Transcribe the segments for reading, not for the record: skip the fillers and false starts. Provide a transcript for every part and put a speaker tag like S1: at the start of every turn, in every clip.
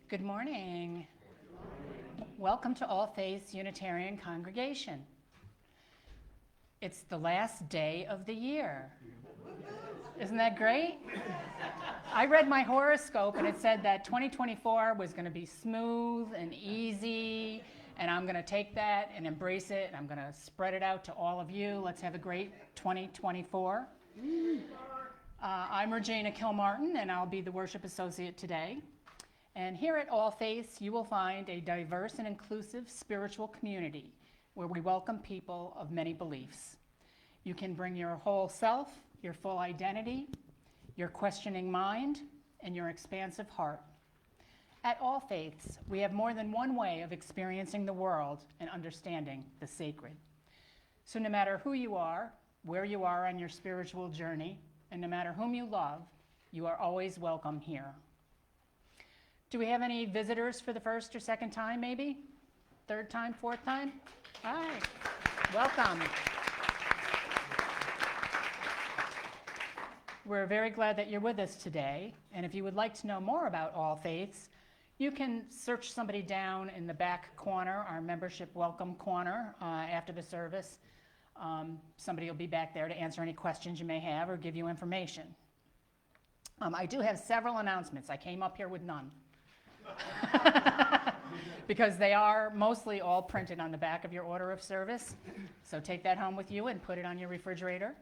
S1: Good morning. Welcome to All Faiths Unitarian Congregation. It's the last day of the year. Isn't that great? I read my horoscope and it said that 2024 was going to be smooth and easy, and I'm going to take that and embrace it, and I'm going to spread it out to all of you. Let's have a great 2024. I'm Regina Kilmartin, and I'll be the worship associate today. And here at All Faiths, you will find a diverse and inclusive spiritual community where we welcome people of many beliefs. You can bring your whole self, your full identity, your questioning mind, and your expansive heart. At All Faiths, we have more than one way of experiencing the world and understanding the sacred. So no matter who you are, where you are on your spiritual journey, and no matter whom you love, you are always welcome here. Do we have any visitors for the first or second time, maybe? Third time, fourth time? Hi, welcome. We're very glad that you're with us today. And if you would like to know more about All Faiths, you can search somebody down in the back corner, our membership welcome corner, after the service. Somebody will be back there to answer any questions you may have or give you information. I do have several announcements. I came up here with none. Because they are mostly all printed on the back of your order of service. So take that home with you and put it on your refrigerator.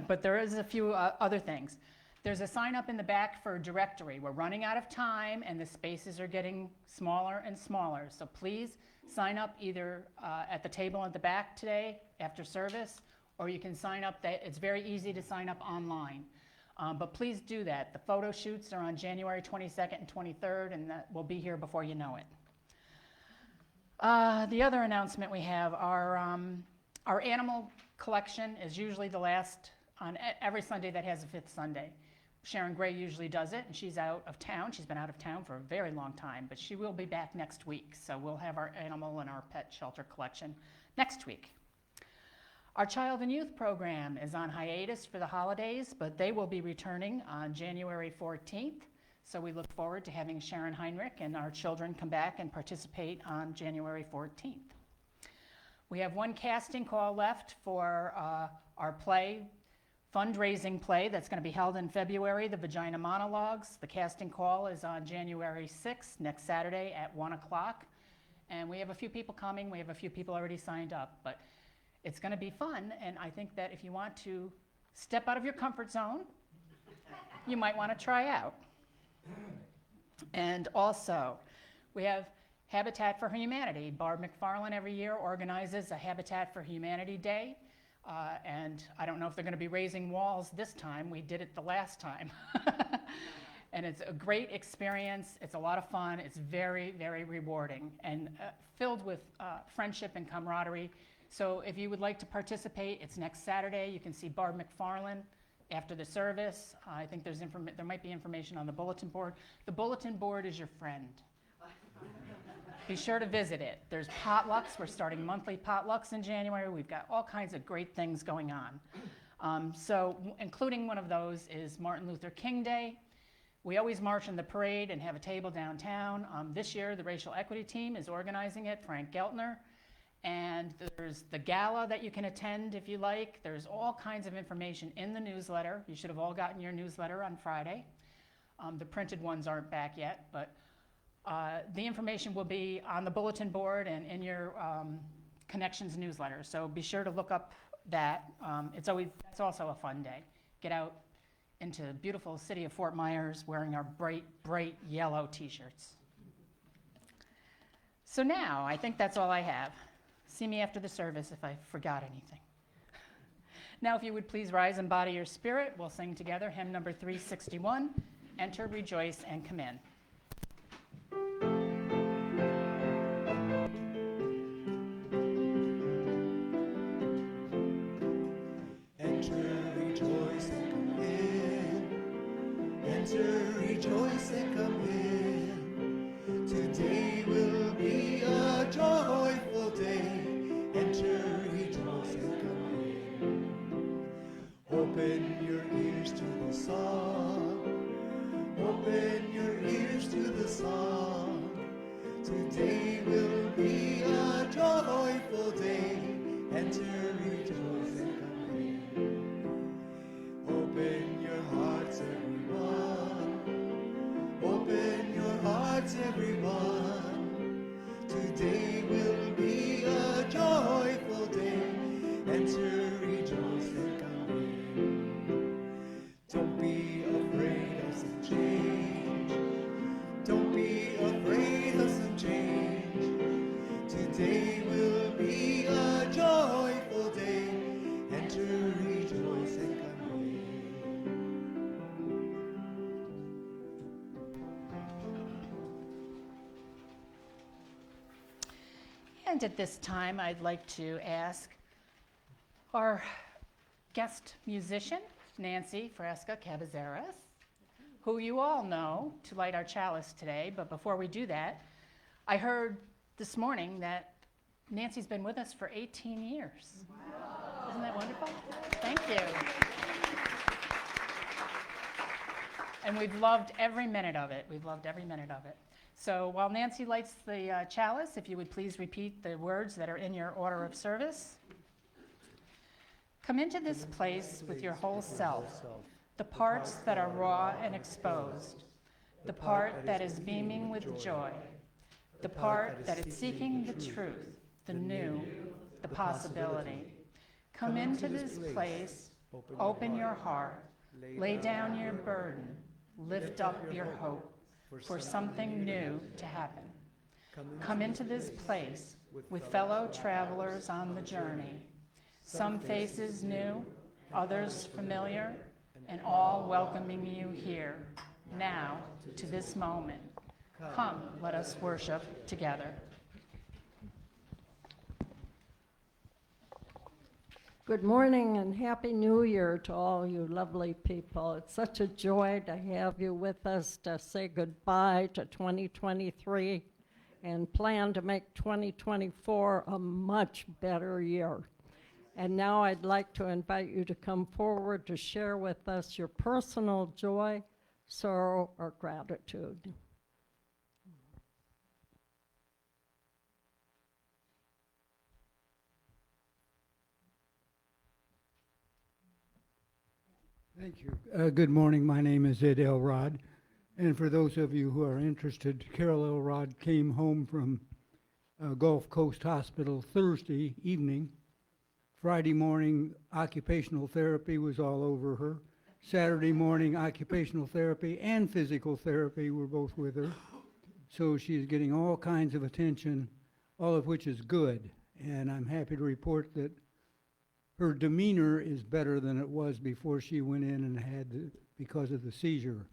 S1: But there is a few other things. There's a sign up in the back for a directory. We're running out of time and the spaces are getting smaller and smaller. So please sign up either at the table at the back today after service, or you can sign up. It's very easy to sign up online. But please do that. The photo shoots are on January 22nd and 23rd, and that will be here before you know it. The other announcement we have, our animal collection is usually the last on every Sunday that has a fifth Sunday. Sharon Gray usually does it, and she's out of town. She's been out of town for a very long time, but she will be back next week. So we'll have our animal and our pet shelter collection next week. Our child and youth program is on hiatus for the holidays, but they will be returning on January 14th. So we look forward to having Sharon Heinrich and our children come back and participate on January 14th. We have one casting call left for our fundraising play that's going to be held in February, the Vagina Monologues. The casting call is on January 6th, next Saturday at 1 o'clock. And we have a few people coming. We have a few people already signed up, but it's going to be fun, and I think that if you want to step out of your comfort zone, you might want to try out. And also, we have Habitat for Humanity. Barb McFarland every year organizes a Habitat for Humanity Day, and I don't know if they're going to be raising walls this time. We did it the last time. And it's a great experience. It's a lot of fun. It's very, very rewarding and filled with friendship and camaraderie. So if you would like to participate, it's next Saturday. You can see Barb McFarland after the service. I think there might be information on the bulletin board. The bulletin board is your friend. Be sure to visit it. There's potlucks. We're starting monthly potlucks in January. We've got all kinds of great things going on. So including one of those is Martin Luther King Day. We always march in the parade and have a table downtown. This year, the racial equity team is organizing it, Frank Geltner. And there's the gala that you can attend if you like. There's all kinds of information in the newsletter. You should have all gotten your newsletter on Friday. The printed ones aren't back yet, but the information will be on the bulletin board and in your Connections newsletter. So be sure to look up that. It's also a fun day. Get out into the beautiful city of Fort Myers wearing our bright, bright yellow t-shirts. So now, I think that's all I have. See me after the service if I forgot anything. Now, if you would please rise and body your spirit, we'll sing together hymn number 361, Enter, Rejoice, and Come In.
S2: Enter, rejoice, and come in. Enter, rejoice, and come in. Today will be a joyful day. Enter, rejoice, and come in. Open your ears to the song. Open your ears Today will be a joyful day. Enter, rejoice, and come in.
S1: And at this time, I'd like to ask our guest musician, Nancy Frasco-Cabazares, who you all know, to light our chalice today. But before we do that, I heard this morning that Nancy's been with us for 18 years. Wow. Isn't that wonderful? Thank you. And we've loved every minute of it. We've loved every minute of it. So while Nancy lights the chalice, if you would please repeat the words that are in your order of service. Come into this place with your whole self, the parts that are raw and exposed, the part that is beaming with joy, the part that is seeking the truth, the new, the possibility. Come into this place, open your heart, lay down your burden, lift up your hope for something new to happen. Come into this place with fellow travelers on the journey, some faces new, others familiar, and all welcoming you here, now, to this moment. Come, let us worship together.
S3: Good morning and Happy New Year to all you lovely people. It's such a joy to have you with us to say goodbye to 2023 and plan to make 2024 a much better year. And now I'd like to invite you to come forward to share with us your personal joy, sorrow, or gratitude.
S4: Thank you. Good morning. My name is Ed Elrod. And for those of you who are interested, Carol Elrod came home from Gulf Coast Hospital Thursday evening. Friday morning, occupational therapy was all over her. Saturday morning, occupational therapy and physical therapy were both with her. So she's getting all kinds of attention, all of which is good. And I'm happy to report that her demeanor is better than it was before she went in and had because of the seizure.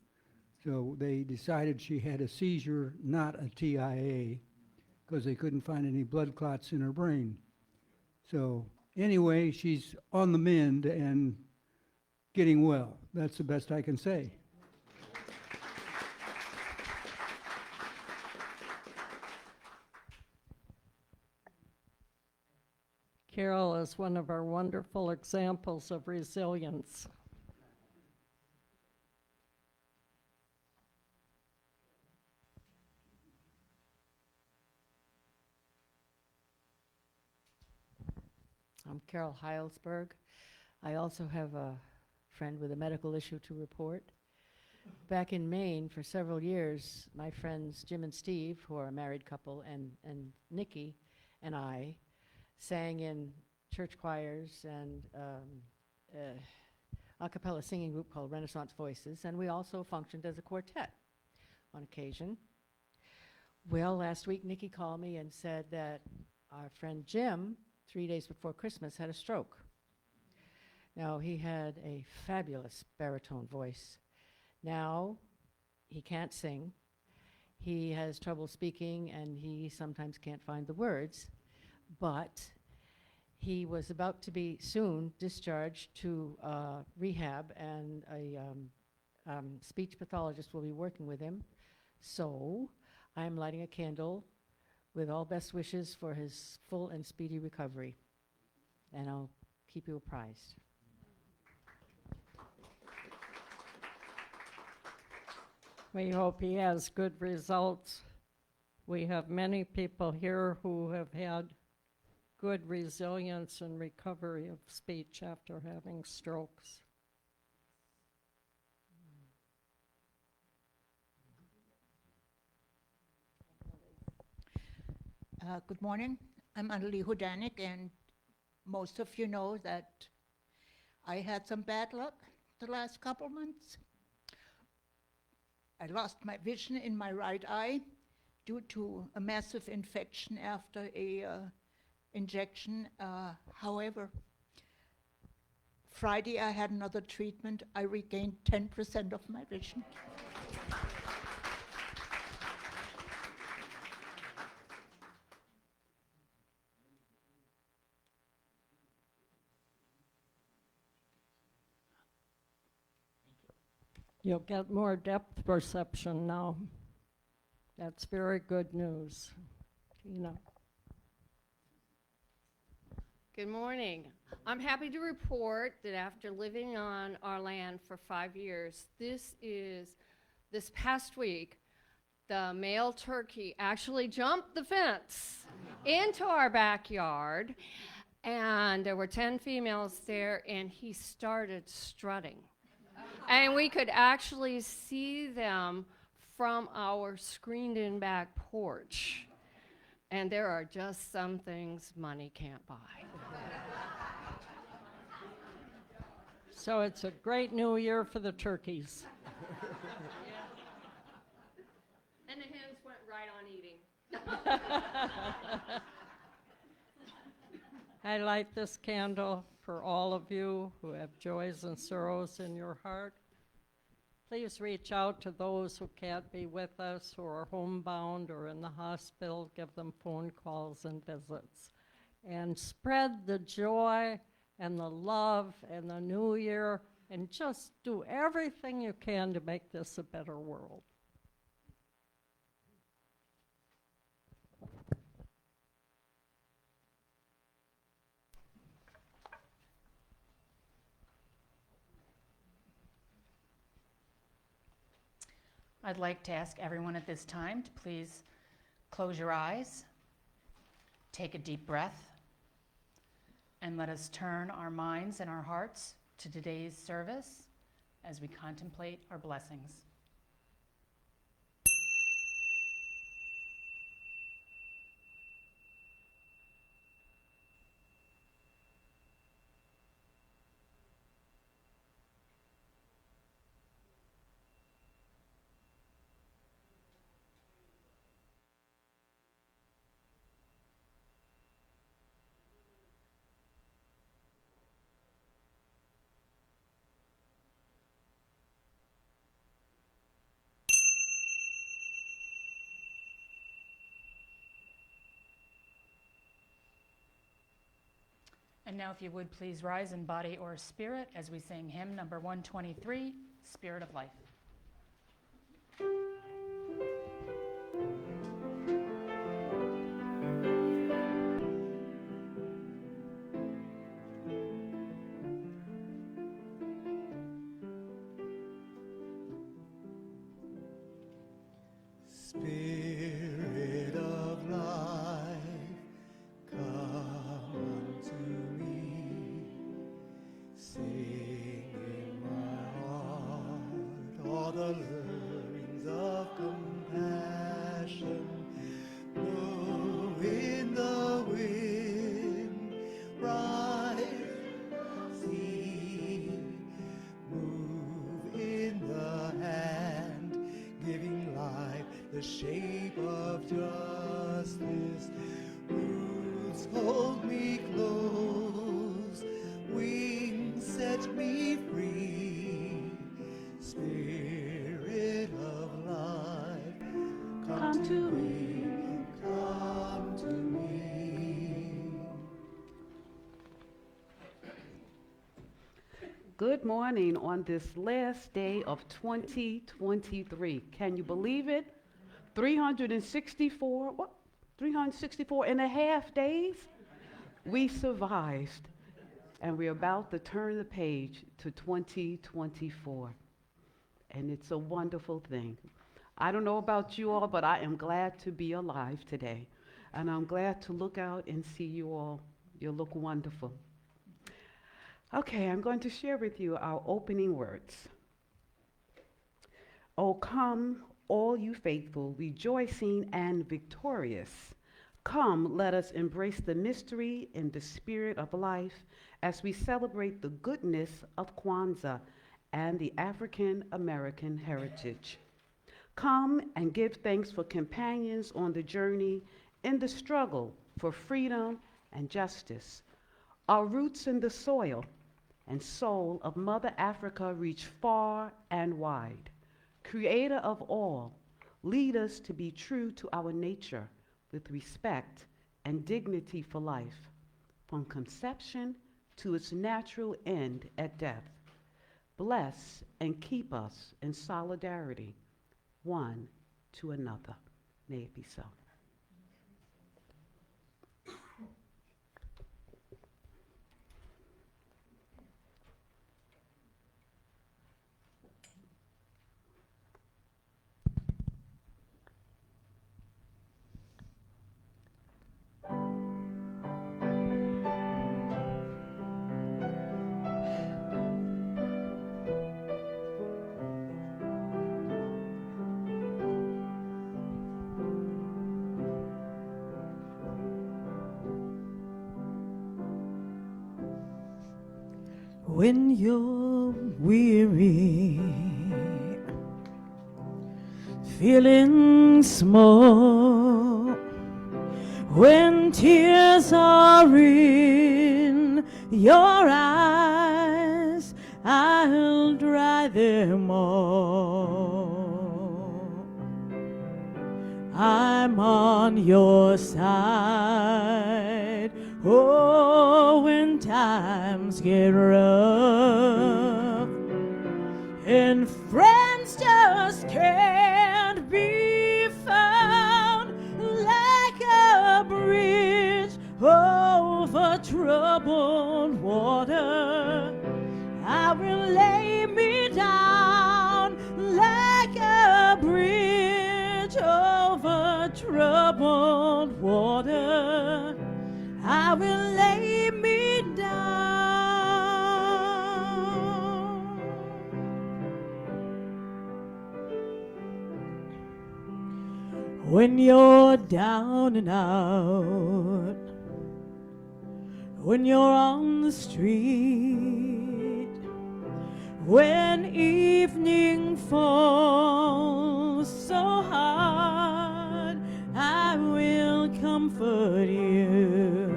S4: So they decided she had a seizure, not a TIA, because they couldn't find any blood clots in her brain. So anyway, she's on the mend and getting well. That's the best I can say.
S3: Carol is one of our wonderful examples of resilience.
S5: I'm Carol Heilsberg. I also have a friend with a medical issue to report. Back in Maine, for several years, my friends Jim and Steve, who are a married couple, and Nikki and I sang in church choirs and a cappella singing group called Renaissance Voices, and we also functioned as a quartet on occasion. Well, last week Nikki called me and said that our friend Jim, 3 days before Christmas, had a stroke. Now, he had a fabulous baritone voice. Now, he can't sing. He has trouble speaking, and he sometimes can't find the words. But he was about to be soon discharged to rehab, and a speech pathologist will be working with him. So I'm lighting a candle with all best wishes for his full and speedy recovery. And I'll keep you apprised.
S3: We hope he has good results. We have many people here who have had good resilience and recovery of speech after having strokes.
S6: Good morning. I'm Annalie Hudanik, and most of you know that I had some bad luck the last couple months. I lost my vision in my right eye due to a massive infection after a injection. However, Friday I had another treatment. I regained 10% of my vision.
S3: You'll get more depth perception now. That's very good news. Tina.
S7: Good morning. I'm happy to report that after living on our land for 5 years, this past week, the male turkey actually jumped the fence into our backyard, and there were 10 females there, and he started strutting. And we could actually see them from our screened-in back porch. And there are just some things money can't buy.
S3: So it's a great new year for the turkeys.
S7: And the hens went right on eating.
S3: I light this candle for all of you who have joys and sorrows in your heart. Please reach out to those who can't be with us, who are homebound or in the hospital. Give them phone calls and visits. And spread the joy and the love and the new year, and just do everything you can to make this a better world.
S1: I'd like to ask everyone at this time to please close your eyes, take a deep breath, and let us turn our minds and our hearts to today's service as we contemplate our blessings. And now if you would please rise in body or spirit as we sing hymn number 123, Spirit of Life.
S2: Spirit of life, come unto me. Sing in my heart all the lurings of compassion. Blow in the wind, rise in the sea, move in the hand, giving life the shape of justice. Roots hold me close, wings set me free. Spirit of life, come to me, come to me.
S8: Good morning on this last day of 2023. Can you believe it? 364 and a half days? We survived, and we're about to turn the page to 2024. And it's a wonderful thing. I don't know about you all, but I am glad to be alive today. And I'm glad to look out and see you all. You look wonderful. Okay, I'm going to share with you our opening words. Oh, come, all you faithful, rejoicing and victorious. Come, let us embrace the mystery in the spirit of life as we celebrate the goodness of Kwanzaa and the African American heritage. Come and give thanks for companions on the journey in the struggle for freedom and justice. Our roots in the soil and soul of Mother Africa reach far and wide. Creator of all, lead us to be true to our nature with respect and dignity for life, from conception to its natural end at death. Bless and keep us in solidarity, one to another. May it be so.
S2: When you're weary, feeling small, when tears are in your eyes, I'll dry them all. I'm on your side. Oh, when times get rough and friends just can't be found, like a bridge over troubled water, I will lay me down like a bridge over troubled water. I will lay me down. When you're down and out, when you're on the street, when evening falls so hard, I will comfort you.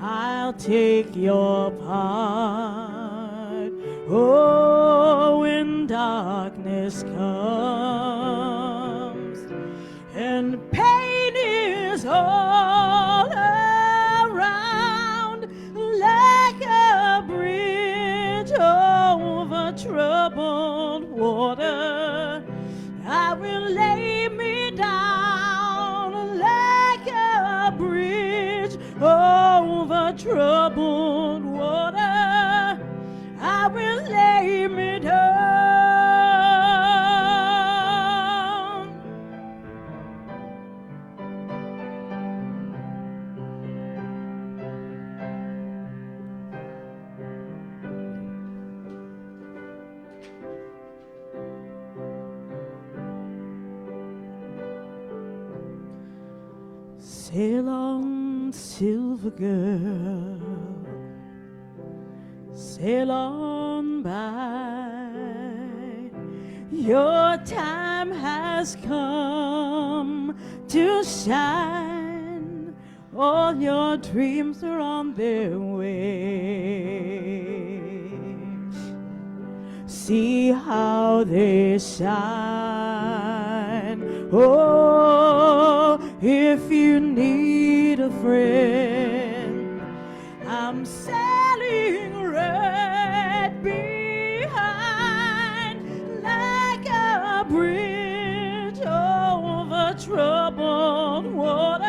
S2: I'll take your part. Oh, when darkness comes and pain is all around, like a bridge over troubled water, I will lay me down like a bridge over troubled water. I will lay me down. Sail on, silver girl, sail on by. Your time has come to shine. All your dreams are on their way. See how they shine. Oh, if you need a friend, I'm sailing right behind, like a bridge over troubled water.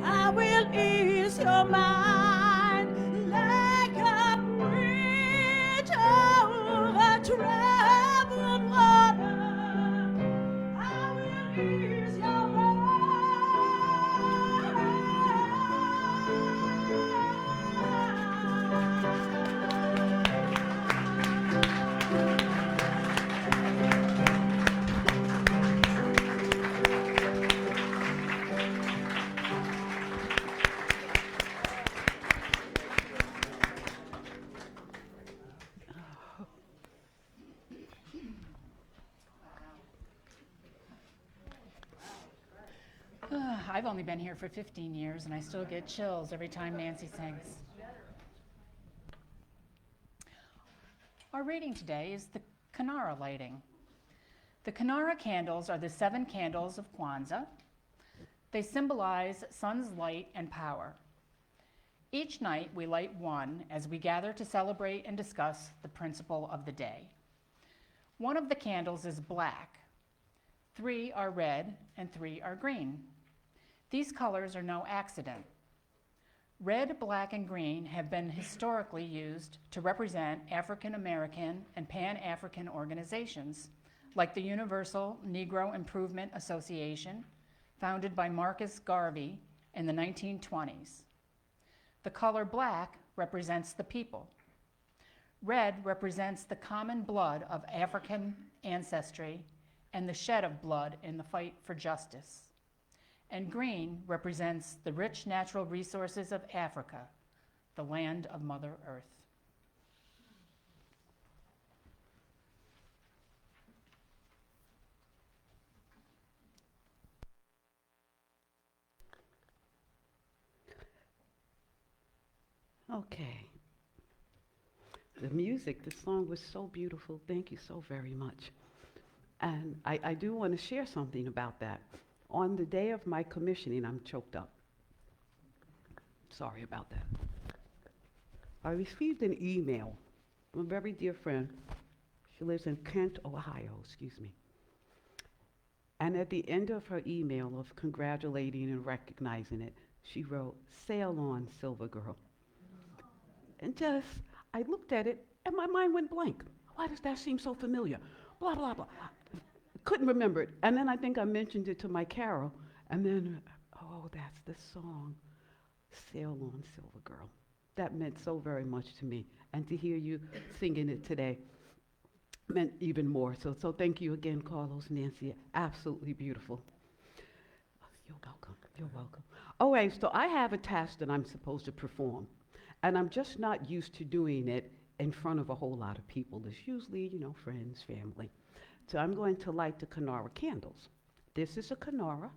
S2: I will ease your mind, like a bridge over troubled water. I will ease your mind.
S1: I've only been here for 15 years and I still get chills every time Nancy sings. Our reading today is the Kinara lighting. The Kinara candles are the 7 candles of Kwanzaa. They symbolize sun's light and power. Each night we light one as we gather to celebrate and discuss the principle of the day. One of the candles is black. 3 are red and 3 are green. These colors are no accident. Red, black, and green have been historically used to represent African American and Pan-African organizations, like the Universal Negro Improvement Association, founded by Marcus Garvey in the 1920s. The color black represents the people. Red represents the common blood of African ancestry and the shed of blood in the fight for justice. And green represents the rich natural resources of Africa, the land of Mother Earth.
S8: Okay. The music, the song was so beautiful. Thank you so very much. And I do want to share something about that. On the day of my commissioning, I'm choked up. Sorry about that. I received an email from a very dear friend. She lives in Kent, Ohio, excuse me. And at the end of her email of congratulating and recognizing it, she wrote, "Sail on, Silver Girl." And just, I looked at it and my mind went blank. Why does that seem so familiar? Blah, blah, blah. Couldn't remember it. And then I think I mentioned it to my Carol. And then, oh, that's the song, "Sail on, Silver Girl." That meant so very much to me. And to hear you singing it today meant even more. So thank you again, Carlos, Nancy. Absolutely beautiful. You're welcome. You're welcome. All right, so I have a task that I'm supposed to perform. And I'm just not used to doing it in front of a whole lot of people. It's usually, friends, family. So I'm going to light the Kinara candles. This is a Kinara.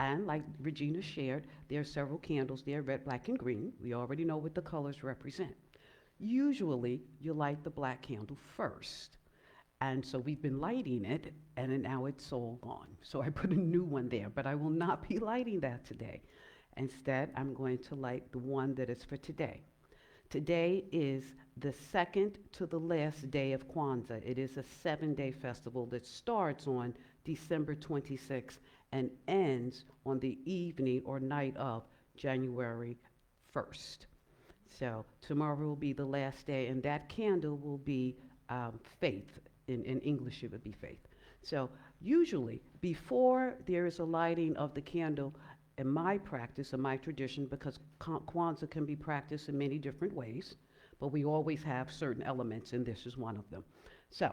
S8: And like Regina shared, there are several candles there, red, black, and green. We already know what the colors represent. Usually, you light the black candle first. And so we've been lighting it, and then now it's all gone. So I put a new one there, but I will not be lighting that today. Instead, I'm going to light the one that is for today. Today is the second to the last day of Kwanzaa. It is a 7-day festival that starts on December 26th and ends on the evening or night of January 1st. So tomorrow will be the last day, and that candle will be faith. In English, it would be faith. So usually, before there is a lighting of the candle, in my practice, in my tradition, because Kwanzaa can be practiced in many different ways, but we always have certain elements, and this is one of them. So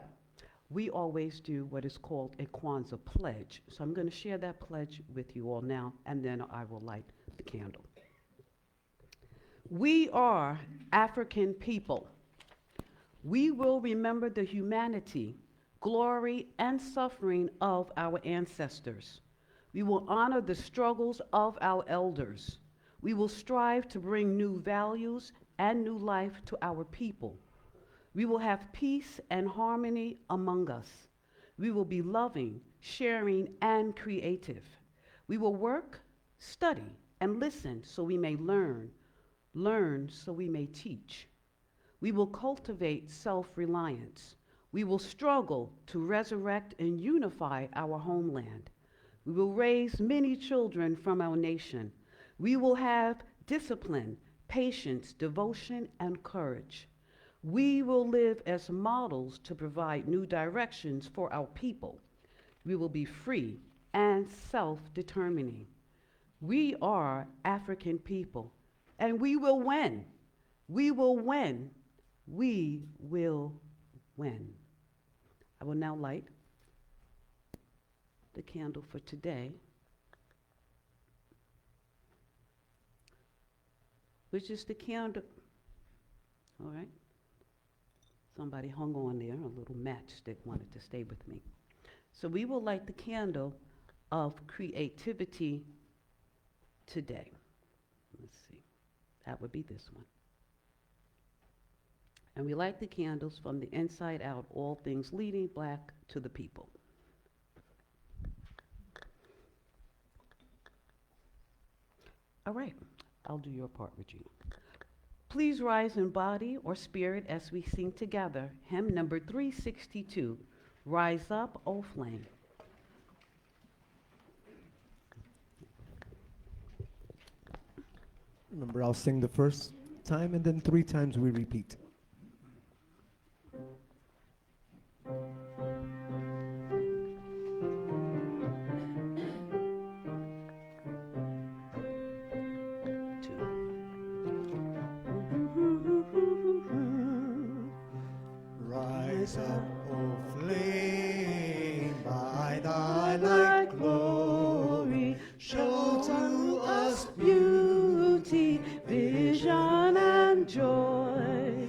S8: we always do what is called a Kwanzaa pledge. So I'm going to share that pledge with you all now, and then I will light the candle. We are African people. We will remember the humanity, glory, and suffering of our ancestors. We will honor the struggles of our elders. We will strive to bring new values and new life to our people. We will have peace and harmony among us. We will be loving, sharing, and creative. We will work, study, and listen so we may learn so we may teach. We will cultivate self-reliance. We will struggle to resurrect and unify our homeland. We will raise many children from our nation. We will have discipline, patience, devotion, and courage. We will live as models to provide new directions for our people. We will be free and self-determining. We are African people, and we will win. We will win. We will win. I will now light the candle for today, which is the candle. All right. Somebody hung on there, a little matchstick wanted to stay with me. So we will light the candle of creativity today. Let's see, that would be this one. And we light the candles from the inside out, all things leading back to the people. All right, I'll do your part, Regina. Please rise in body or spirit as we sing together hymn number 362, Rise Up, O Flame.
S9: Remember, I'll sing the first time, and then 3 times we repeat.
S10: Rise up, O flame, by thy light glory, show to us beauty, vision, and joy.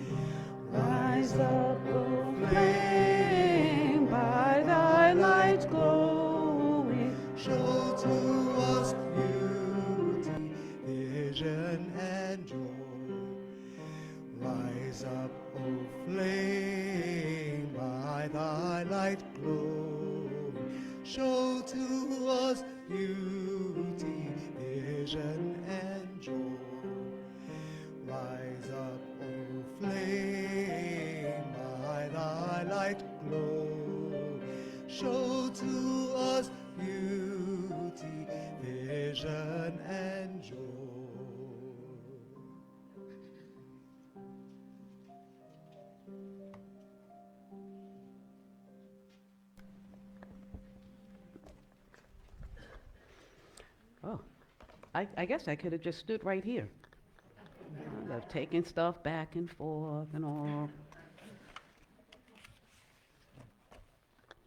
S10: Rise up, O flame, by thy light glowing, show to us beauty, vision, and joy. Rise up, O flame, by thy light glowing, show to us beauty, vision, and joy. Rise up, O flame, by thy light glowing, show to us beauty, vision, and joy.
S8: Oh, I guess I could have just stood right here. I love taking stuff back and forth and all.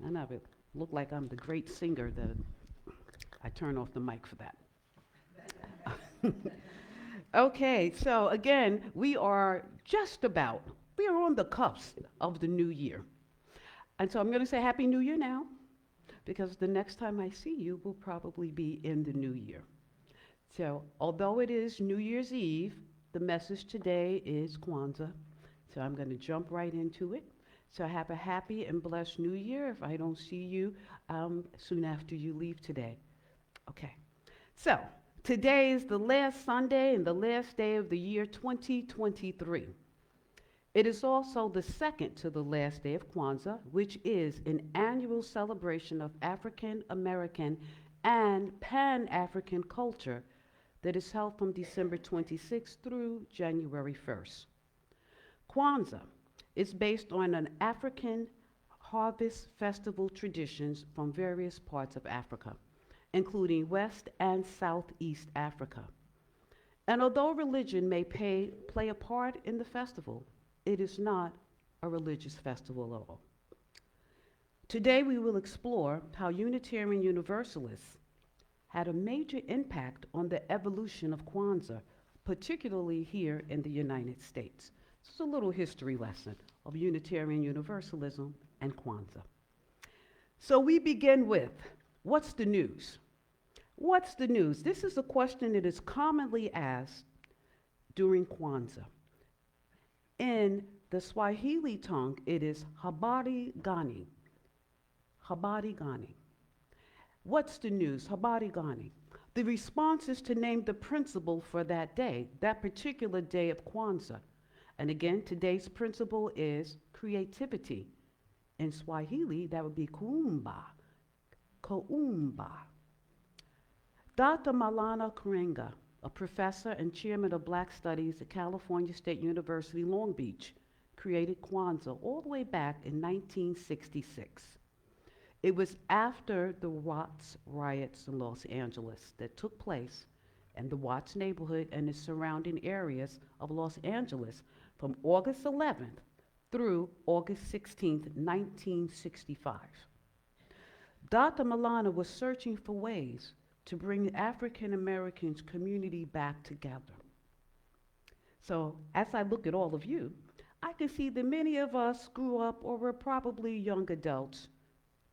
S8: And I would look like I'm the great singer that I turn off the mic for that. Okay, so again, we are on the cusp of the new year. And so I'm going to say Happy New Year now, because the next time I see you will probably be in the new year. So although it is New Year's Eve, the message today is Kwanzaa. So I'm going to jump right into it. So have a happy and blessed new year if I don't see you soon after you leave today. Okay. So today is the last Sunday and the last day of the year 2023. It is also the second to the last day of Kwanzaa, which is an annual celebration of African American and Pan-African culture that is held from December 26th through January 1st. Kwanzaa is based on an African harvest festival traditions from various parts of Africa, including West and Southeast Africa. And although religion may play a part in the festival, it is not a religious festival at all. Today we will explore how Unitarian Universalists had a major impact on the evolution of Kwanzaa, particularly here in the United States. This is a little history lesson of Unitarian Universalism and Kwanzaa. So we begin with, what's the news? What's the news? This is a question that is commonly asked during Kwanzaa. In the Swahili tongue, it is habari gani. Habari gani. What's the news? Habari gani. The response is to name the principle for that day, that particular day of Kwanzaa. And again, today's principle is creativity. In Swahili, that would be kuumba. Kuumba. Dr. Malana Kurenga, a professor and chairman of Black Studies at California State University, Long Beach, created Kwanzaa all the way back in 1966. It was after the Watts riots in Los Angeles that took place in the Watts neighborhood and the surrounding areas of Los Angeles from August 11th through August 16th, 1965. Dr. Malana was searching for ways to bring the African Americans community back together. So as I look at all of you, I can see that many of us grew up or were probably young adults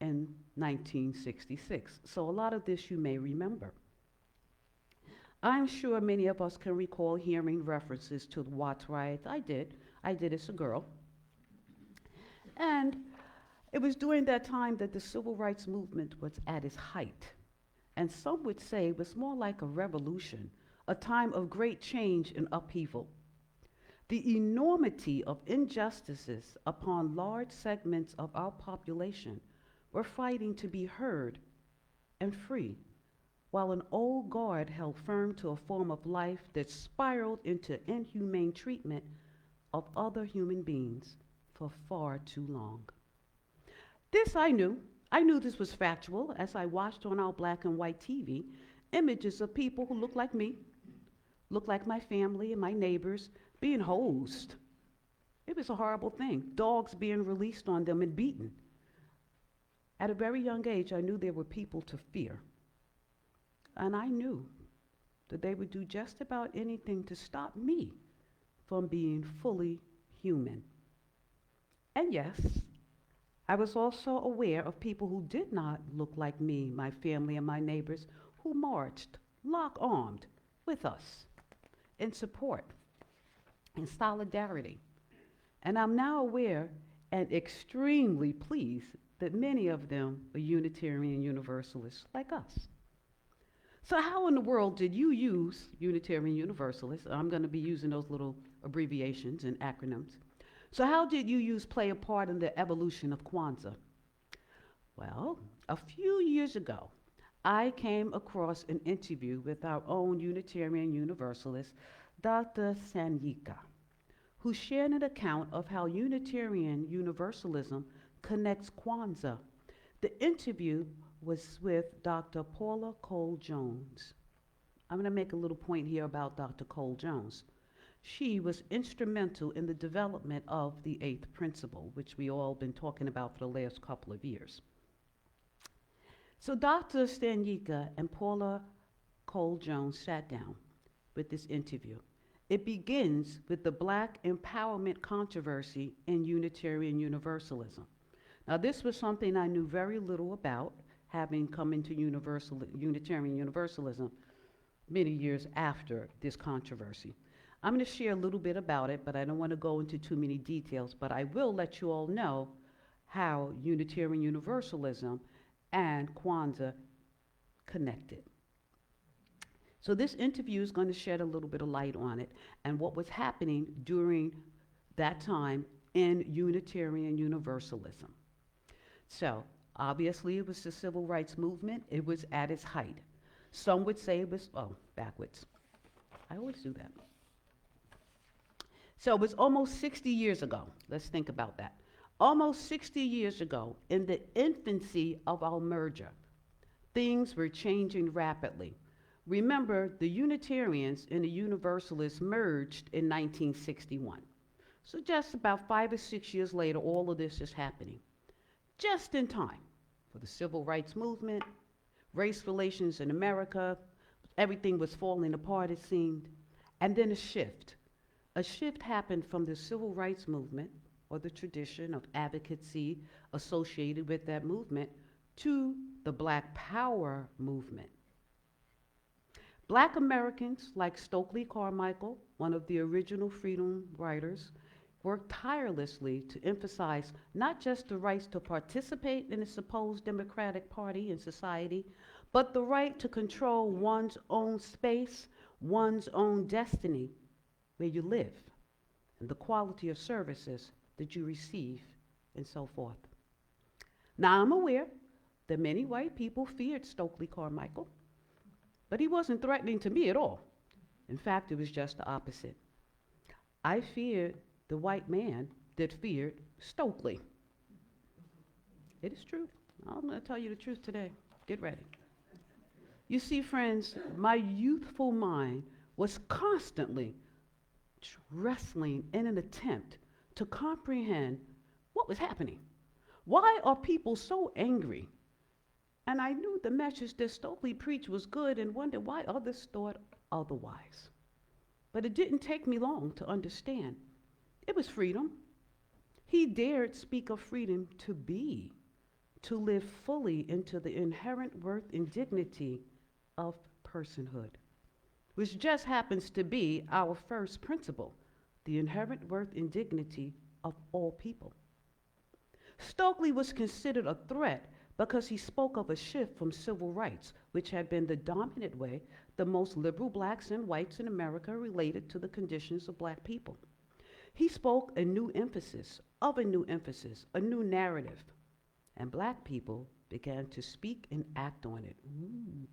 S8: in 1966. So a lot of this you may remember. I'm sure many of us can recall hearing references to the Watts riots. I did as a girl. And it was during that time that the civil rights movement was at its height. And some would say it was more like a revolution, a time of great change and upheaval. The enormity of injustices upon large segments of our population were fighting to be heard and free, while an old guard held firm to a form of life that spiraled into inhumane treatment of other human beings for far too long. This I knew. I knew this was factual as I watched on our black and white TV images of people who looked like me, looked like my family and my neighbors, being hosed. It was a horrible thing. Dogs being released on them and beaten. At a very young age, I knew there were people to fear. And I knew that they would do just about anything to stop me from being fully human. And yes, I was also aware of people who did not look like me, my family, and my neighbors, who marched, lock-armed, with us in support, in solidarity. And I'm now aware and extremely pleased that many of them are Unitarian Universalists like us. So how in the world did you use Unitarian Universalists? I'm going to be using those little abbreviations and acronyms. So how did you play a part in the evolution of Kwanzaa? Well, a few years ago, I came across an interview with our own Unitarian Universalist, Dr. Sanyika, who shared an account of how Unitarian Universalism connects Kwanzaa. The interview was with Dr. Paula Cole-Jones. I'm going to make a little point here about Dr. Cole-Jones. She was instrumental in the development of the eighth principle, which we all been talking about for the last couple of years. So Dr. Stanyika and Paula Cole-Jones sat down with this interview. It begins with the Black empowerment controversy in Unitarian Universalism. Now, this was something I knew very little about, having come into Unitarian Universalism many years after this controversy. I'm going to share a little bit about it, but I don't want to go into too many details, but I will let you all know how Unitarian Universalism and Kwanzaa connected. So this interview is going to shed a little bit of light on it and what was happening during that time in Unitarian Universalism. So obviously it was the civil rights movement. It was at its height. Some would say it was, backwards. I always do that. So it was almost 60 years ago. Let's think about that. Almost 60 years ago, in the infancy of our merger, things were changing rapidly. Remember, the Unitarians and the Universalists merged in 1961. So just about 5 or 6 years later, all of this is happening. Just in time for the civil rights movement, race relations in America, everything was falling apart, it seemed, and then a shift. A shift happened from the civil rights movement, or the tradition of advocacy associated with that movement, to the Black Power movement. Black Americans like Stokely Carmichael, one of the original freedom writers, worked tirelessly to emphasize not just the rights to participate in a supposed democratic party and society, but the right to control one's own space, one's own destiny, where you live, and the quality of services that you receive, and so forth. Now, I'm aware that many white people feared Stokely Carmichael, but he wasn't threatening to me at all. In fact, it was just the opposite. I feared the white man that feared Stokely. It is true. I'm going to tell you the truth today. Get ready. You see, friends, my youthful mind was constantly wrestling in an attempt to comprehend what was happening. Why are people so angry? And I knew the message that Stokely preached was good and wondered why others thought otherwise. But it didn't take me long to understand. It was freedom. He dared speak of freedom to be, to live fully into the inherent worth and dignity of personhood, which just happens to be our first principle, the inherent worth and dignity of all people. Stokely was considered a threat because he spoke of a shift from civil rights, which had been the dominant way the most liberal blacks and whites in America related to the conditions of black people. He spoke a new emphasis, a new narrative, and black people began to speak and act on it. Ooh.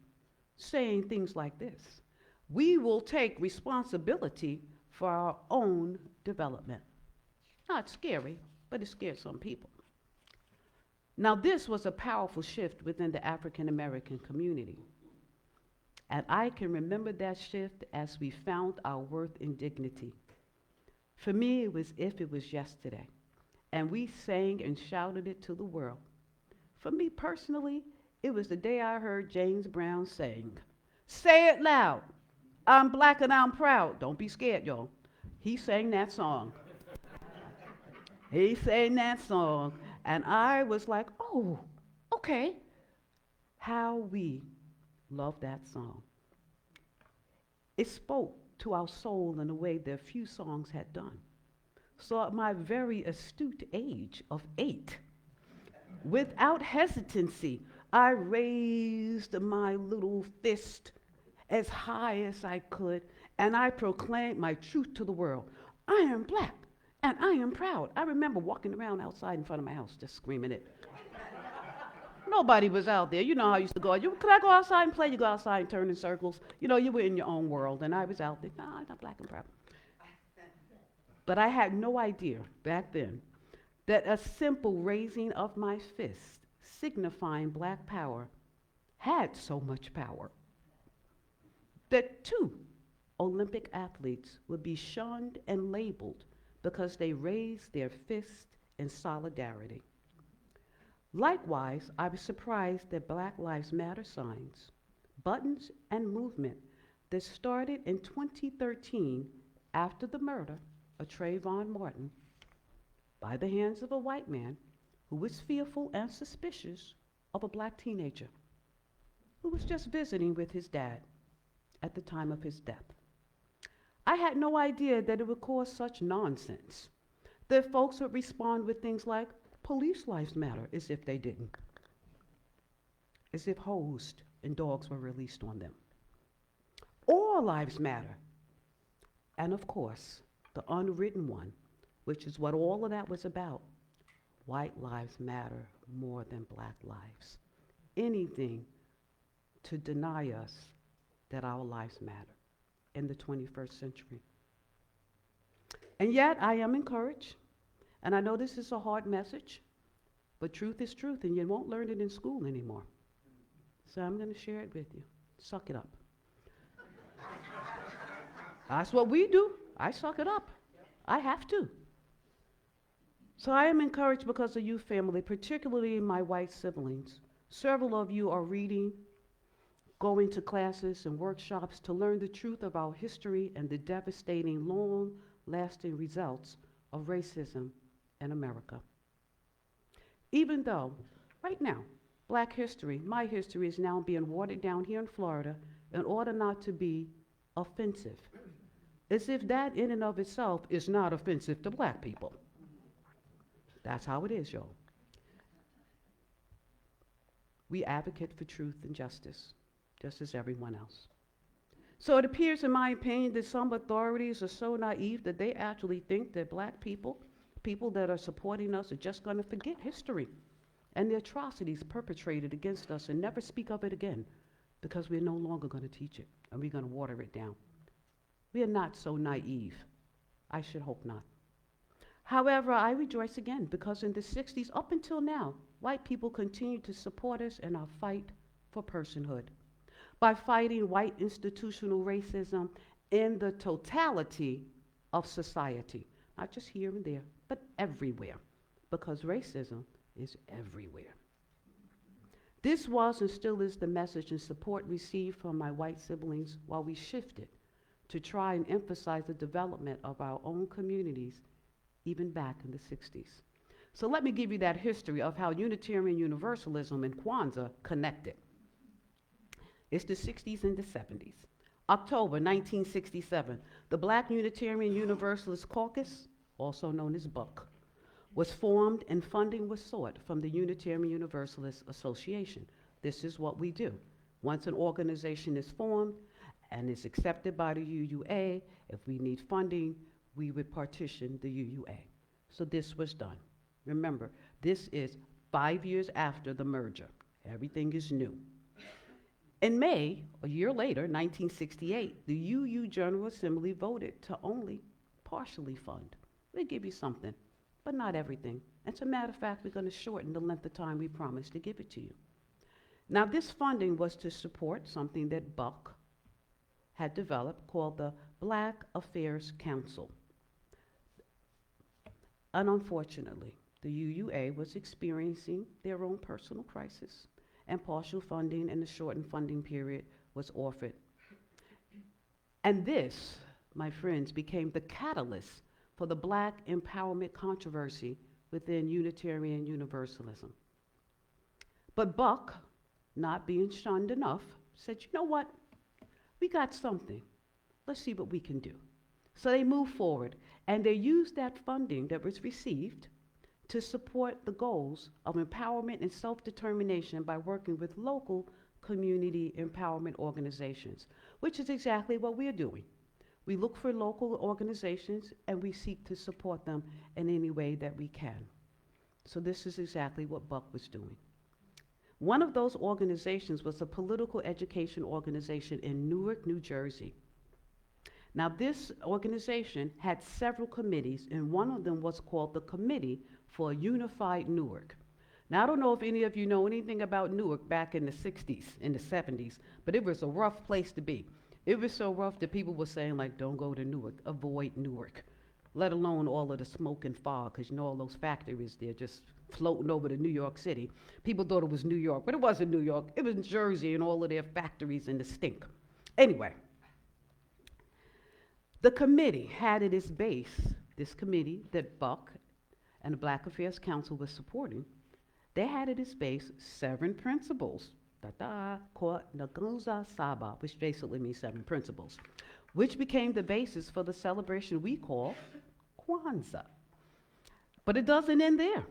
S8: Saying things like this: we will take responsibility for our own development. Not scary, but it scared some people. Now, this was a powerful shift within the African American community. And I can remember that shift as we found our worth and dignity. For me, it was if it was yesterday. And we sang and shouted it to the world. For me personally, it was the day I heard James Brown sing, "Say it loud, I'm black and I'm proud." Don't be scared, y'all. He sang that song. He sang that song. And I was like, oh, okay. How we love that song. It spoke to our soul in a way that few songs had done. So at my very astute age of 8, without hesitancy, I raised my little fist as high as I could, and I proclaimed my truth to the world. I am black, and I am proud. I remember walking around outside in front of my house just screaming it. Nobody was out there. You know how I used to go. Could I go outside and play? You go outside and turn in circles. You know, you were in your own world, and I was out there. I'm not black and proud. But I had no idea back then that a simple raising of my fist, signifying black power, had so much power that 2 Olympic athletes would be shunned and labeled because they raised their fist in solidarity. Likewise, I was surprised that Black Lives Matter signs, buttons, and movement that started in 2013 after the murder of Trayvon Martin by the hands of a white man who was fearful and suspicious of a black teenager who was just visiting with his dad at the time of his death. I had no idea that it would cause such nonsense, that folks would respond with things like, police lives matter, as if they didn't, as if hosed and dogs were released on them. All lives matter. And of course, the unwritten one, which is what all of that was about, white lives matter more than black lives. Anything to deny us that our lives matter in the 21st century. And yet, I am encouraged, and I know this is a hard message, but truth is truth, and you won't learn it in school anymore. So I'm going to share it with you. Suck it up. That's what we do. I suck it up. I have to. So I am encouraged because of you, family, particularly my white siblings. Several of you are reading, going to classes and workshops to learn the truth of our history and the devastating, long-lasting results of racism in America. Even though, right now, black history, my history, is now being watered down here in Florida in order not to be offensive. As if that in and of itself is not offensive to black people. That's how it is, y'all. We advocate for truth and justice, just as everyone else. So it appears, in my opinion, that some authorities are so naive that they actually think that black people, people that are supporting us, are just going to forget history and the atrocities perpetrated against us and never speak of it again because we're no longer going to teach it and we're going to water it down. We are not so naive. I should hope not. However, I rejoice again because in the 60s, up until now, white people continue to support us in our fight for personhood by fighting white institutional racism in the totality of society, not just here and there, but everywhere, because racism is everywhere. This was and still is the message and support received from my white siblings while we shifted to try and emphasize the development of our own communities even back in the 60s. So let me give you that history of how Unitarian Universalism and Kwanzaa connected. It's the 60s and the 70s. October 1967, the Black Unitarian Universalist Caucus, also known as BUCK, was formed and funding was sought from the Unitarian Universalist Association. This is what we do. Once an organization is formed and is accepted by the UUA, if we need funding, we would partition the UUA. So this was done. Remember, this is 5 years after the merger. Everything is new. In May, a year later, 1968, the UU General Assembly voted to only partially fund. We'll give you something, but not everything. As a matter of fact, we're going to shorten the length of time we promised to give it to you. Now, this funding was to support something that Buck had developed called the Black Affairs Council. And unfortunately, the UUA was experiencing their own personal crisis, and partial funding and the shortened funding period was offered. And this, my friends, became the catalyst for the Black empowerment controversy within Unitarian Universalism. But Buck, not being shunned enough, said, you know what? We got something. Let's see what we can do. So they moved forward, and they used that funding that was received to support the goals of empowerment and self-determination by working with local community empowerment organizations, which is exactly what we're doing. We look for local organizations and we seek to support them in any way that we can. So this is exactly what Buck was doing. One of those organizations was a political education organization in Newark, New Jersey. Now, this organization had several committees, and one of them was called the Committee for a Unified Newark. Now, I don't know if any of you know anything about Newark back in the 60s, in the 70s, but it was a rough place to be. It was so rough that people were saying, like, don't go to Newark, avoid Newark, let alone all of the smoke and fog, because you know all those factories there just floating over to New York City. People thought it was New York, but it wasn't New York. It was Jersey and all of their factories and the stink. Anyway, the committee had at its base, this committee that Buck and the Black Affairs Council was supporting, they had at its base 7 principles, called Nagunza Saba, which basically means 7 principles, which became the basis for the celebration we call Kwanzaa. But it doesn't end there.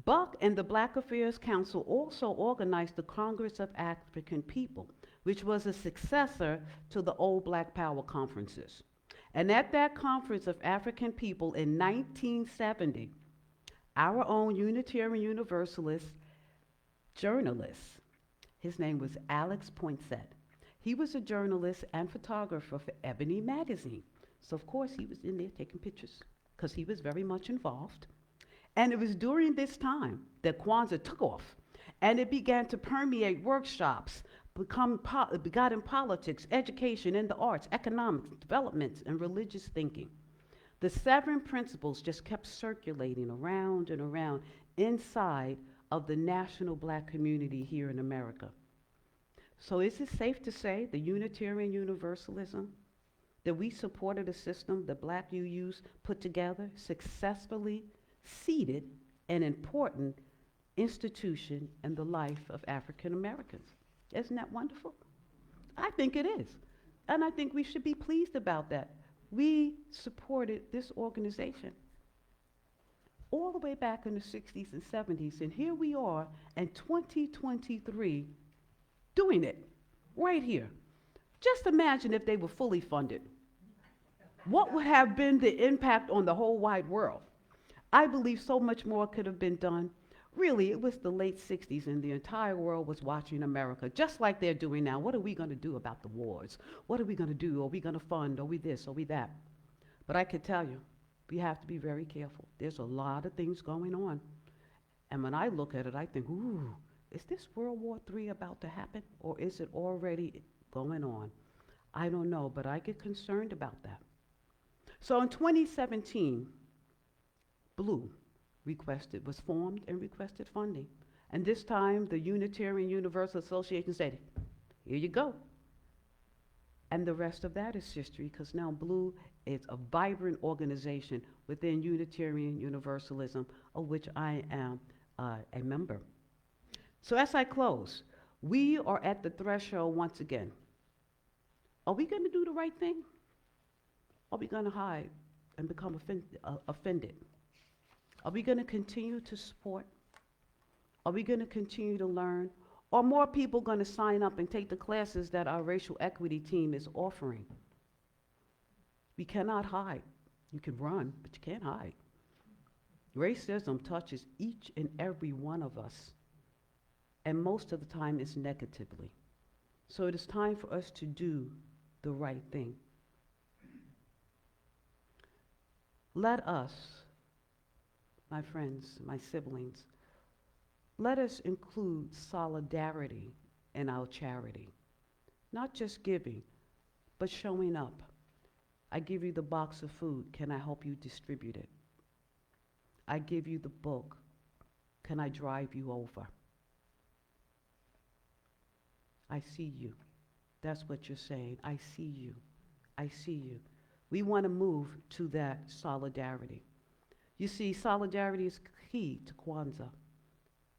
S8: Buck and the Black Affairs Council also organized the Congress of African People, which was a successor to the old Black Power conferences. And at that Conference of African People in 1970, our own Unitarian Universalist journalist, his name was Alex Poinsett. He was a journalist and photographer for Ebony magazine. So of course he was in there taking pictures because he was very much involved. And it was during this time that Kwanzaa took off, and it began to permeate workshops, got in politics, education, in the arts, economics, developments, and religious thinking. The 7 principles just kept circulating around and around inside of the national Black community here in America. So is it safe to say the Unitarian Universalism, that we supported a system that Black UUs put together, successfully seeded an important institution in the life of African Americans? Isn't that wonderful? I think it is. And I think we should be pleased about that. We supported this organization all the way back in the 60s and 70s, and here we are in 2023 doing it right here. Just imagine if they were fully funded. What would have been the impact on the whole wide world? I believe so much more could have been done. Really, it was the late 60s and the entire world was watching America, just like they're doing now. What are we going to do about the wars? What are we going to do? Are we going to fund? Are we this? Are we that? But I can tell you, we have to be very careful. There's a lot of things going on. And when I look at it, I think, ooh, is this World War III about to happen? Or is it already going on? I don't know, but I get concerned about that. So in 2017, Blue was formed and requested funding. And this time, the Unitarian Universal Association said, here you go. And the rest of that is history, because now Blue is a vibrant organization within Unitarian Universalism, of which I am a member. So as I close, we are at the threshold once again. Are we going to do the right thing? Are we going to hide and become offended? Are we going to continue to support? Are we going to continue to learn? Are more people going to sign up and take the classes that our racial equity team is offering? We cannot hide. You can run, but you can't hide. Racism touches each and every one of us, and most of the time it's negatively. So it is time for us to do the right thing. Let us, my friends, my siblings, let us include solidarity in our charity. Not just giving, but showing up. I give you the box of food. Can I help you distribute it? I give you the book. Can I drive you over? I see you. That's what you're saying. I see you. I see you. We want to move to that solidarity. You see, solidarity is key to Kwanzaa.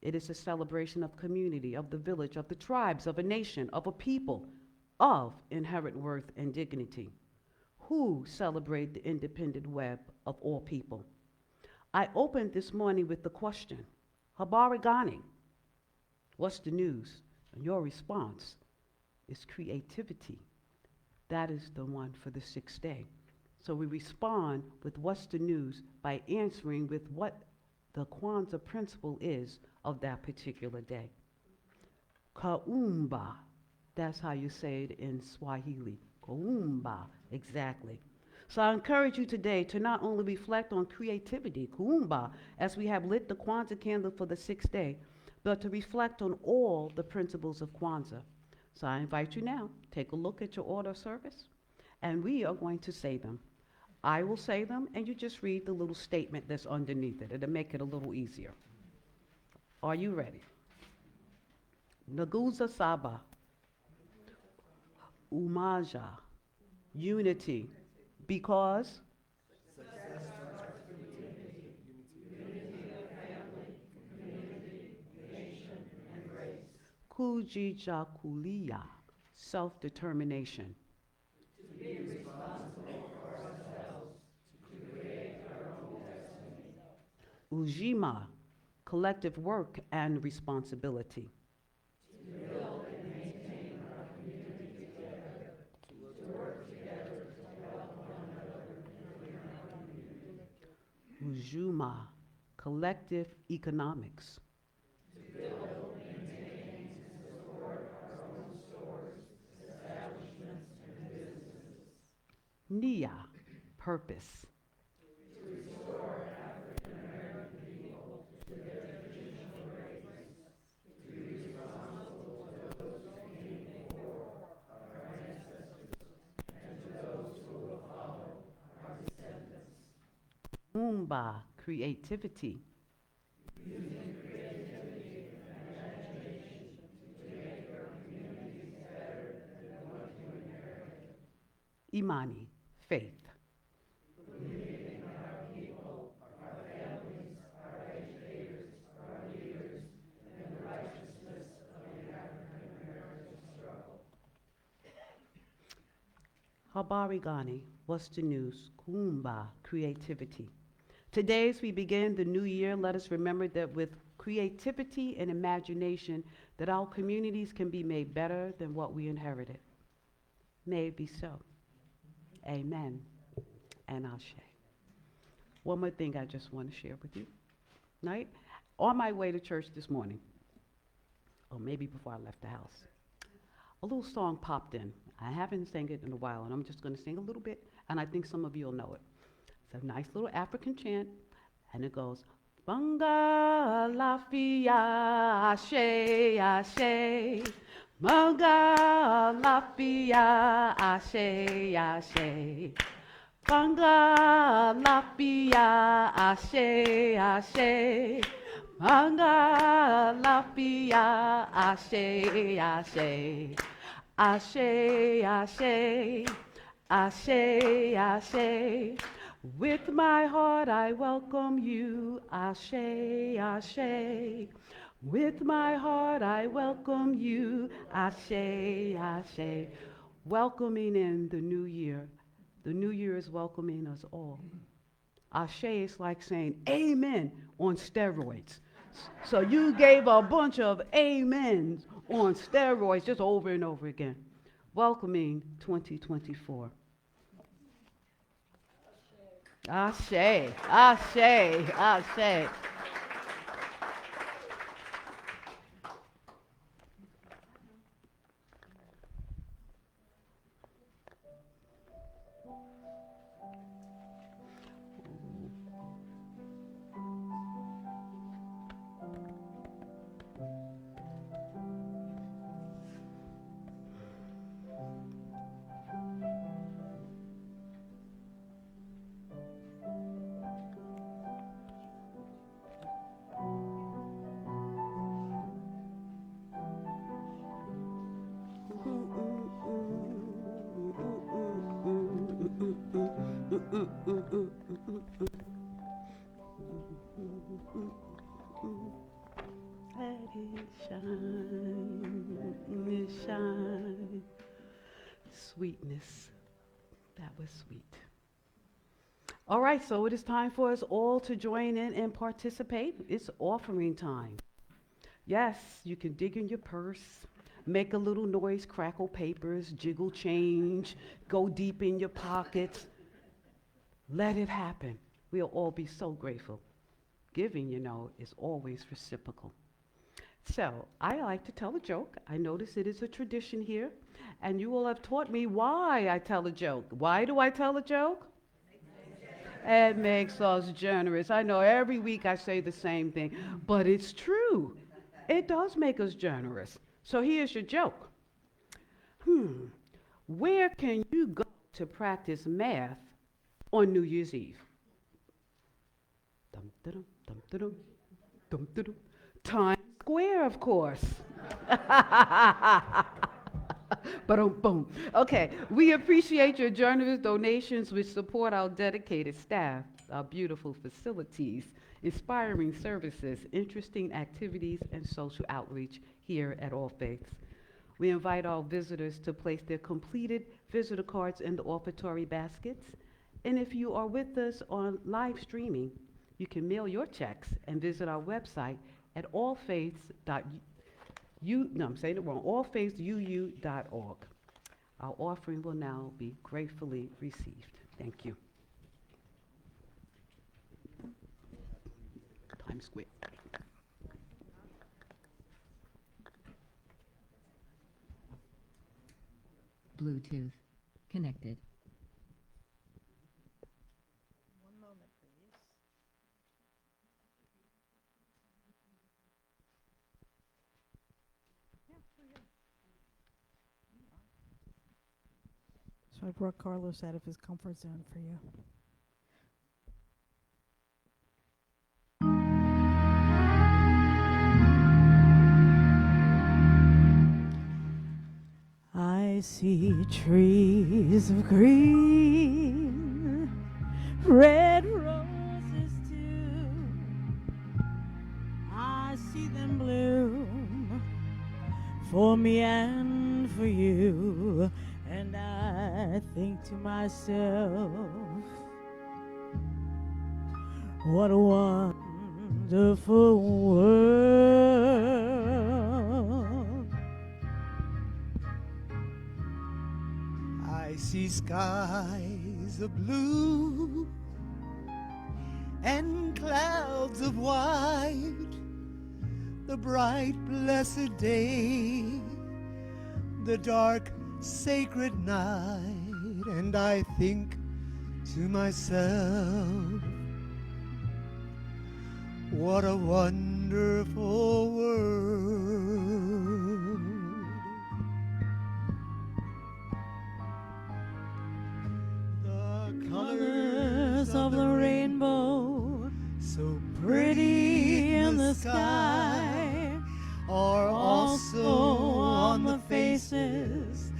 S8: It is a celebration of community, of the village, of the tribes, of a nation, of a people, of inherent worth and dignity, who celebrate the independent web of all people. I opened this morning with the question, Habari Gani, what's the news? And your response is creativity. That is the one for the 6th day. So we respond with what's the news by answering with what the Kwanzaa principle is of that particular day. Kaumba, that's how you say it in Swahili. Kaumba, exactly. So I encourage you today to not only reflect on creativity, kuumba, as we have lit the Kwanzaa candle for the 6th day, but to reflect on all the principles of Kwanzaa. So I invite you now, take a look at your order of service, and we are going to say them. I will say them, and you just read the little statement that's underneath it. It'll make it a little easier. Are you ready? Naguza Saba, Umaja, unity, because Kujijakulia, self-determination. Ujima, collective work and responsibility. Ujuma, collective economics. Nia, purpose. Umba, creativity. Imani, faith. Habari Gani, what's the news? Kumba, creativity. Today, as we begin the new year, let us remember that with creativity and imagination, that our communities can be made better than what we inherited. May it be so. Amen and Ashe. One more thing I just want to share with you. Right? On my way to church this morning, or maybe before I left the house, a little song popped in. I haven't sang it in a while, and I'm just going to sing a little bit, and I think some of you will know it. It's a nice little African chant, and it goes, Banga lafia ashe ashe, Banga lafia ashe ashe, Banga lafia ashe ashe, Banga lafia ashe ashe. Ashe, ashe, ashe, ashe. With my heart I welcome you. Ashe, ashe. With my heart I welcome you. Ashe, ashe. Welcoming in the new year. The new year is welcoming us all. Ashe is like saying amen on steroids. So you gave a bunch of amens on steroids just over and over again. Welcoming 2024. Ashe, ashe, ashe. Let it shine, it shine. Sweetness, that was sweet. All right, so it is time for us all to join in and participate. It's offering time. Yes, you can dig in your purse, make a little noise, crackle papers, jiggle change, go deep in your pockets. Let it happen. We'll all be so grateful. Giving, you know, is always reciprocal. So, I like to tell a joke. I notice it is a tradition here, and you will have taught me why I tell a joke. Why do I tell a joke? It makes us generous. I know every week I say the same thing, but it's true. It does make us generous. So here's your joke. Where can you go to practice math on New Year's Eve? Dum, da-dum, dum, da-dum, dum, da-dum. Times Square, of course. Boom. Okay, we appreciate your generous donations which support our dedicated staff, our beautiful facilities, inspiring services, interesting activities, and social outreach here at All Faiths. We invite our visitors to place their completed visitor cards in the offertory baskets. And if you are with us on live streaming, you can mail your checks and visit our website at allfaithsuu.org. Our offering will now be gratefully received. Thank you. Times Square.
S11: Bluetooth connected.
S6: One moment, please.
S2: So I brought Carlos out of his comfort zone for you. I see trees of green, red roses too. I see them bloom for me and for you. And I think to myself, what a wonderful world.
S10: I see skies of blue and clouds of white, the bright blessed day, the dark sacred night, and I think to myself, what a wonderful world. The colors
S2: Of the rainbow,
S10: so
S2: pretty in the sky,
S10: are also on the faces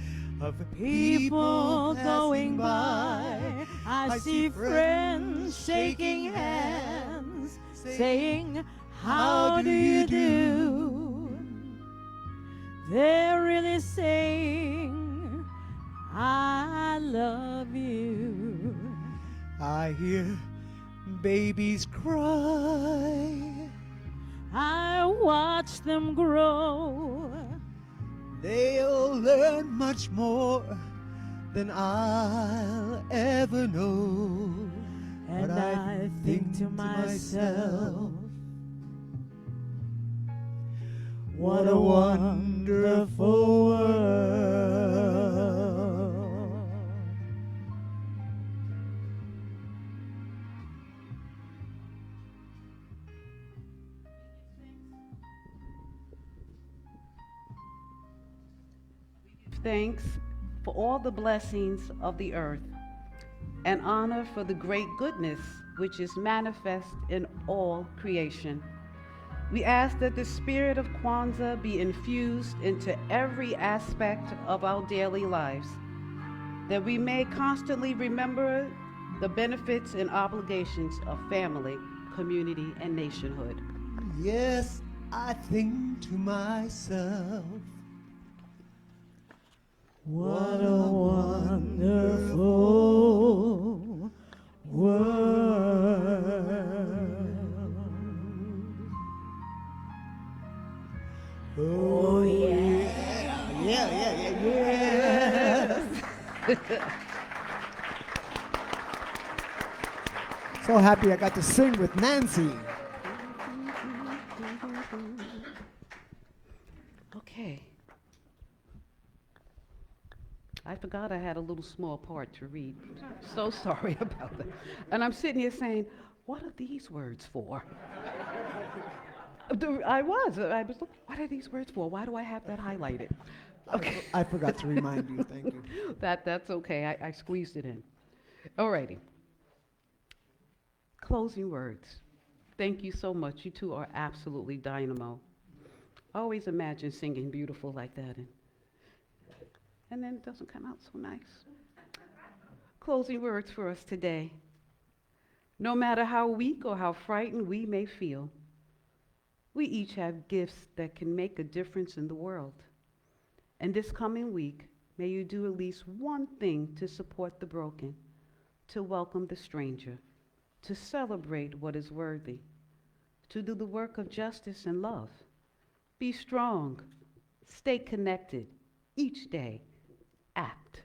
S10: of
S2: people going by. I see friends shaking hands, saying, how do you do? They're really saying, I love you.
S10: I hear babies cry.
S2: I watch them grow.
S10: They'll learn much more than I'll ever know.
S2: And
S10: But
S2: I think to myself, what a wonderful world.
S8: Thanks for all the blessings of the earth, and honor for the great goodness which is manifest in all creation. We ask that the spirit of Kwanzaa be infused into every aspect of our daily lives, that we may constantly remember the benefits and obligations of family, community, and nationhood.
S10: yes, I think to myself,
S2: What a wonderful world.
S10: oh yeah, yes. So happy I got to sing with Nancy.
S8: Okay. I forgot I had a little small part to read. So sorry about that. And I'm sitting here saying, what are these words for? I was looking, what are these words for? Why do I have that highlighted? Okay.
S10: I forgot to remind you, thank you.
S8: That's okay, I squeezed it in. Alrighty. Closing words. Thank you so much. You two are absolutely dynamo. I always imagine singing beautiful like that, and then it doesn't come out so nice. Closing words for us today. No matter how weak or how frightened we may feel, we each have gifts that can make a difference in the world. And this coming week, may you do at least one thing to support the broken, to welcome the stranger, to celebrate what is worthy, to do the work of justice and love. Be strong, stay connected each day, act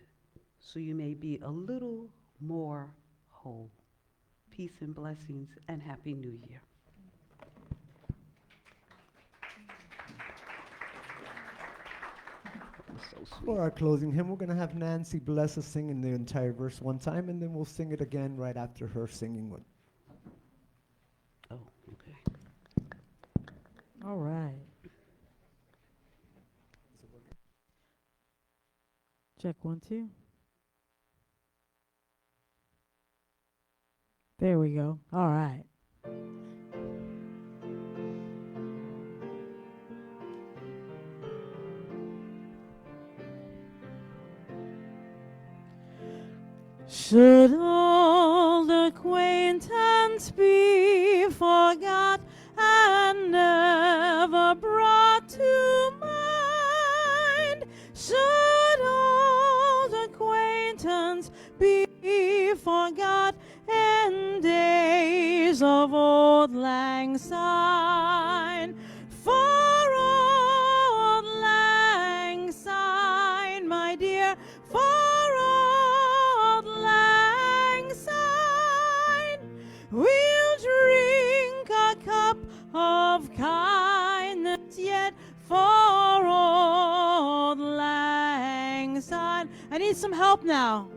S8: so you may be a little more whole. Peace and blessings and Happy New Year. So sweet.
S9: For our closing hymn, we're going to have Nancy bless us singing the entire verse one time, and then we'll sing it again right after her singing one.
S8: Oh, okay.
S2: All right. Check 1, 2. There we go. All right. Should old acquaintance be forgot and never brought to mind? Should old acquaintance be forgot and days of old lang syne? For old lang syne, my dear, for old lang syne, we'll drink a cup of kindness yet for old lang syne. I need some help now.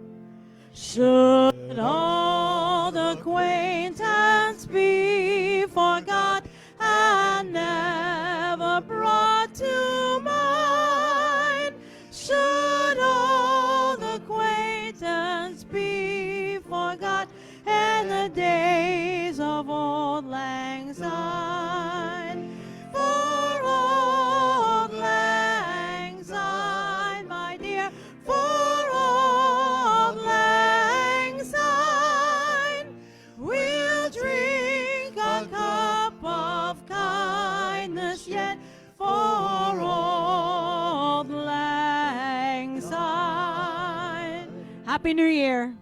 S2: Should old acquaintance be forgot and never brought to mind? Should old acquaintance be forgot and the days of old lang syne? For old lang syne, my dear, for Happy New Year.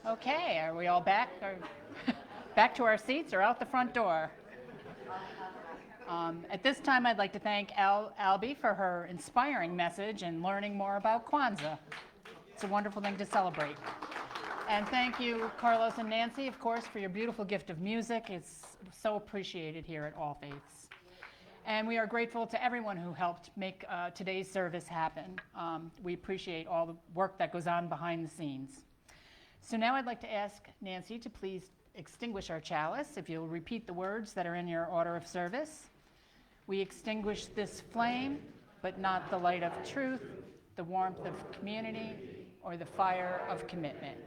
S1: Okay, are we all back? Or back to our seats or out the front door? At this time, I'd like to thank Albie for her inspiring message and learning more about Kwanzaa. It's a wonderful thing to celebrate. And thank you, Carlos and Nancy, of course, for your beautiful gift of music. It's so appreciated here at All Faiths. And we are grateful to everyone who helped make today's service happen. We appreciate all the work that goes on behind the scenes. So now I'd like to ask Nancy to please extinguish our chalice, if you'll repeat the words that are in your order of service. We extinguish this flame, but not the light of truth, the warmth of community, or the fire of commitment.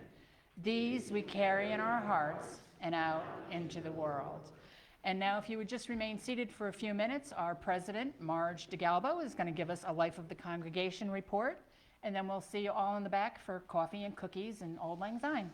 S1: These we carry in our hearts and out into the world. And now if you would just remain seated for a few minutes, our president, Marge DeGalbo, is going to give us a Life of the Congregation report, and then we'll see you all in the back for coffee and cookies and Auld Lang Syne.